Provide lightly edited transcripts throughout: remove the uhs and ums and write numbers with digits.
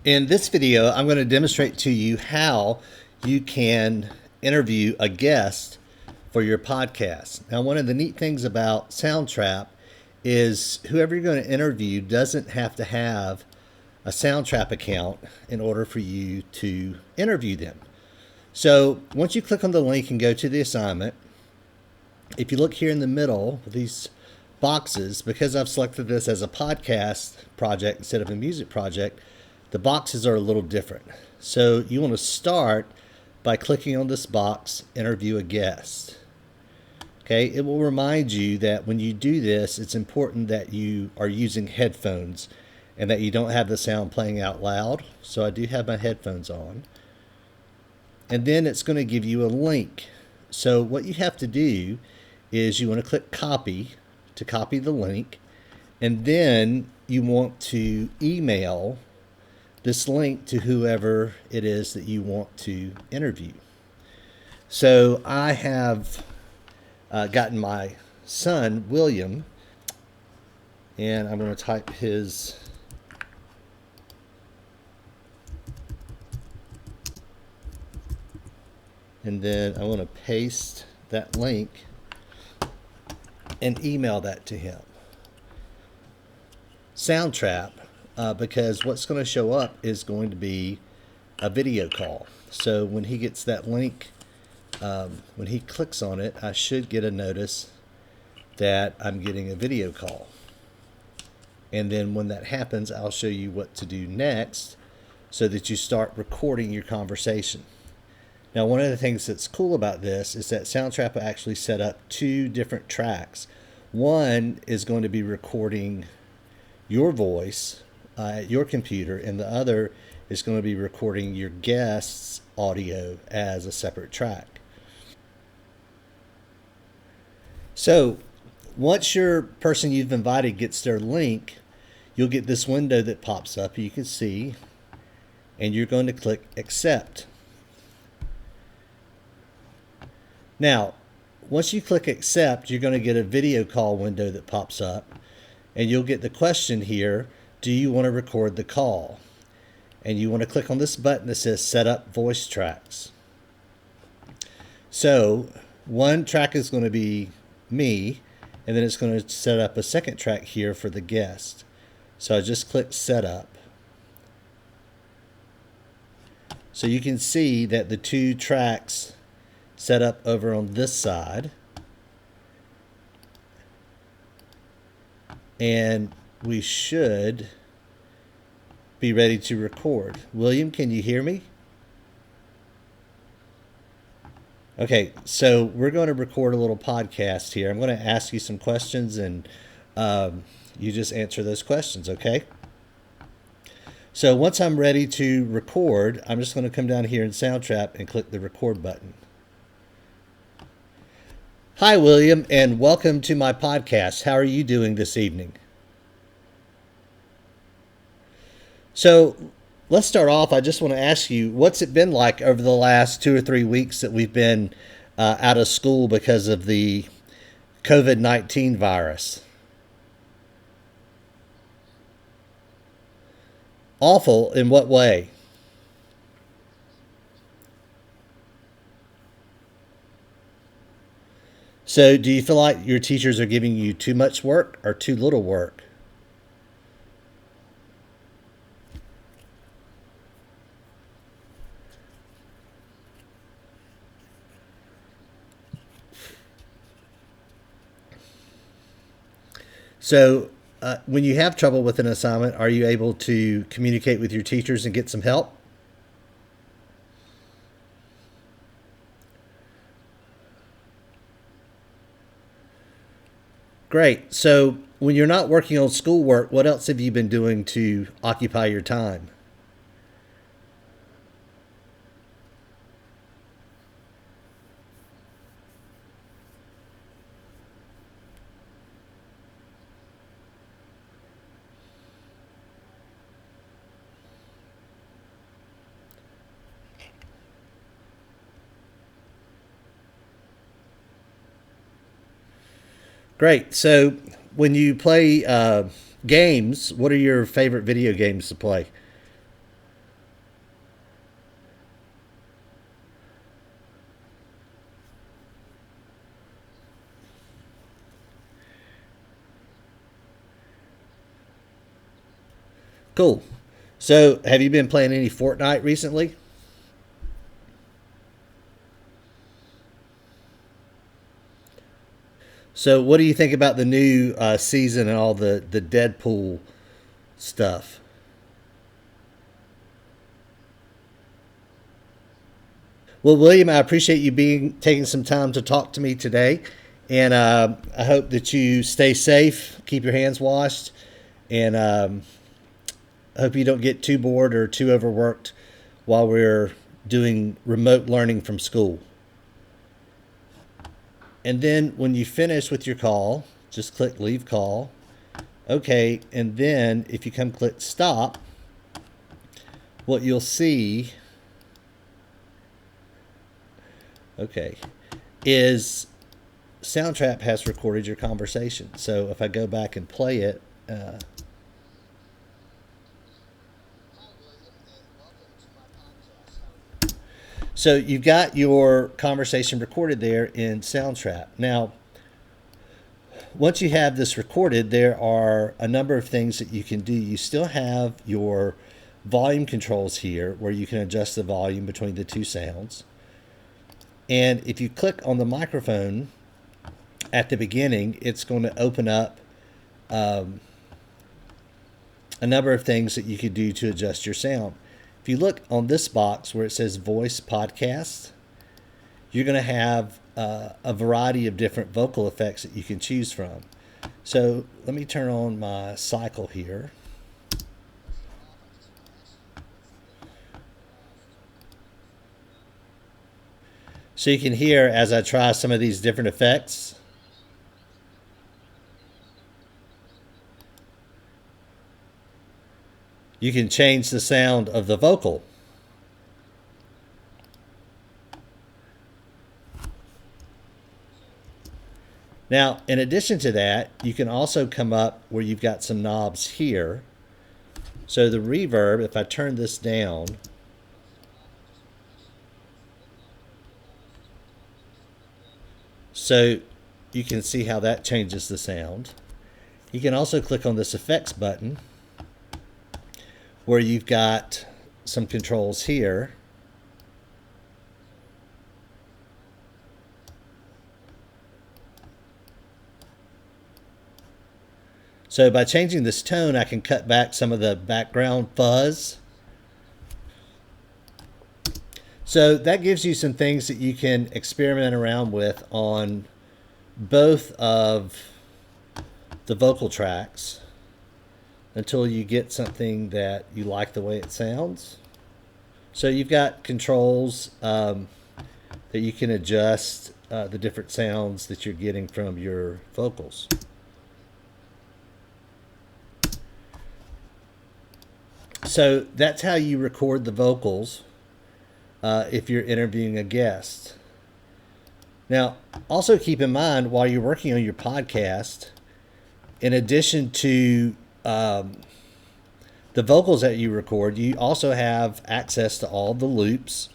In this video, I'm going to demonstrate to you how you can interview a guest for your podcast. Now, one of the neat things about Soundtrap is whoever you're going to interview doesn't have to have a Soundtrap account in order for you to interview them. So once you click on the link and go to the assignment, if you look here in the middle of these boxes, because I've selected this as a podcast project instead of a music project, the boxes are a little different. So you want to start by clicking on this box, interview a guest. Okay, it will remind you that when you do this, it's important that you are using headphones and that you don't have the sound playing out loud. So I do have my headphones on. And then it's going to give you a link. So what you have to do is you want to click copy to copy the link, and then you want to email this link to whoever it is that you want to interview. So I have gotten my son, William, and I'm going to type his and then I want to paste that link and email that to him. Soundtrap, because what's going to show up is going to be a video call. So when he gets that link, when he clicks on it, I should get a notice that I'm getting a video call. And then when that happens, I'll show you what to do next so that you start recording your conversation. Now, one of the things that's cool about this is that Soundtrap actually set up two different tracks. One is going to be recording your voice at your computer, and the other is going to be recording your guest's audio as a separate track. So once your person you've invited gets their link, you'll get this window that pops up, you can see, and you're going to click accept. Now, once you click accept, you're going to get a video call window that pops up, and you'll get the question here, do you want to record the call? And you want to click on this button that says set up voice tracks. So one track is going to be me, and then it's going to set up a second track here for the guest. So I just click set up. So you can see that the two tracks set up over on this side, and we should be ready to record. William, can you hear me? Okay, so we're going to record a little podcast here. I'm going to ask you some questions, and you just answer those questions, okay? So once I'm ready to record, I'm just going to come down here in Soundtrap and click the record button. Hi, William, and welcome to my podcast. How are you doing this evening? So let's start off. I just want to ask you, what's it been like over the last 2 or 3 weeks that we've been out of school because of the COVID-19 virus? Awful in what way? So do you feel like your teachers are giving you too much work or too little work? So when you have trouble with an assignment, are you able to communicate with your teachers and get some help? Great. So when you're not working on schoolwork, what else have you been doing to occupy your time? Great. So when you play games, what are your favorite video games to play? Cool. So, have you been playing any Fortnite recently? So, what do you think about the new season and all the Deadpool stuff? Well, William, I appreciate you being taking some time to talk to me today, and I hope that you stay safe, keep your hands washed, and I hope you don't get too bored or too overworked while we're doing remote learning from school. And then when you finish with your call, just click leave call. Okay, and then if you come click stop, what you'll see, okay, is Soundtrap has recorded your conversation. So if I go back and play it, so you've got your conversation recorded there in Soundtrap. Now, once you have this recorded, there are a number of things that you can do. You still have your volume controls here where you can adjust the volume between the two sounds. And if you click on the microphone at the beginning, it's going to open up a number of things that you could do to adjust your sound. If you look on this box where it says voice podcast, you're going to have a variety of different vocal effects that you can choose from. So let me turn on my cycle here. So you can hear as I try some of these different effects. You can change the sound of the vocal. Now, in addition to that, you can also come up where you've got some knobs here. So the reverb, if I turn this down, so you can see how that changes the sound. You can also click on this effects button where you've got some controls here. So by changing this tone, I can cut back some of the background fuzz. So that gives you some things that you can experiment around with on both of the vocal tracks until you get something that you like the way it sounds. So you've got controls that you can adjust the different sounds that you're getting from your vocals. So that's how you record the vocals if you're interviewing a guest. Now, also keep in mind while you're working on your podcast, in addition to the vocals that you record, you also have access to all the loops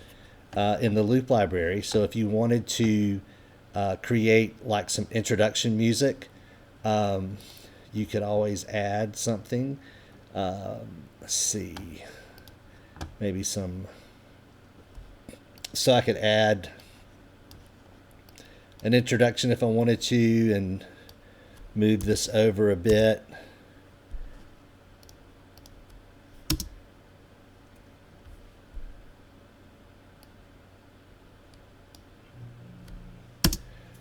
in the loop library. So if you wanted to create like some introduction music, you could always add something. Let's see, maybe some. So I could add an introduction if I wanted to and move this over a bit.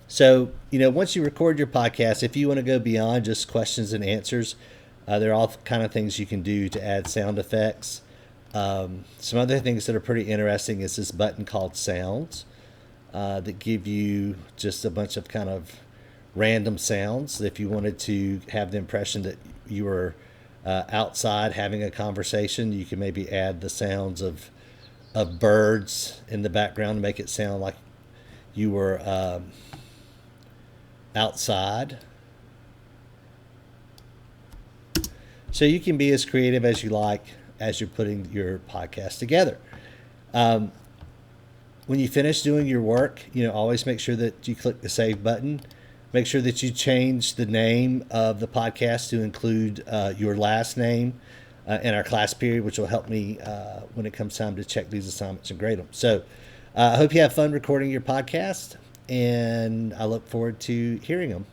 So, once you record your podcast, if you want to go beyond just questions and answers, there are all kind of things you can do to add sound effects. Some other things that are pretty interesting is this button called Sounds that give you just a bunch of kind of random sounds. If you wanted to have the impression that you were outside having a conversation, you can maybe add the sounds of birds in the background to make it sound like you were outside. So you can be as creative as you like as you're putting your podcast together. When you finish doing your work, always make sure that you click the save button. Make sure that you change the name of the podcast to include your last name. in our class period, which will help me when it comes time to check these assignments and grade them. So I hope you have fun recording your podcast, and I look forward to hearing them.